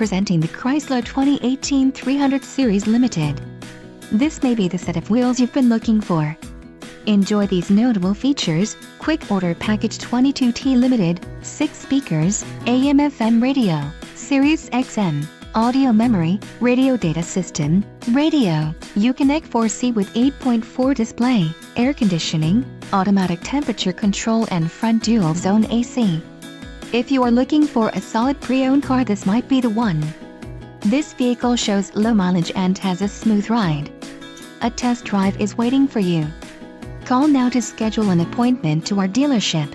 Presenting the Chrysler 2018 300 Series Limited. This may be the set of wheels you've been looking for. Enjoy these notable features: quick order package 22T Limited, 6 speakers, AM/FM radio, Sirius XM, audio memory, radio data system, radio, Uconnect 4C with 8.4 display, air conditioning, automatic temperature control and front dual zone AC. If you are looking for a solid pre-owned car, this might be the one. This vehicle shows low mileage and has a smooth ride. A test drive is waiting for you. Call now to schedule an appointment to our dealership.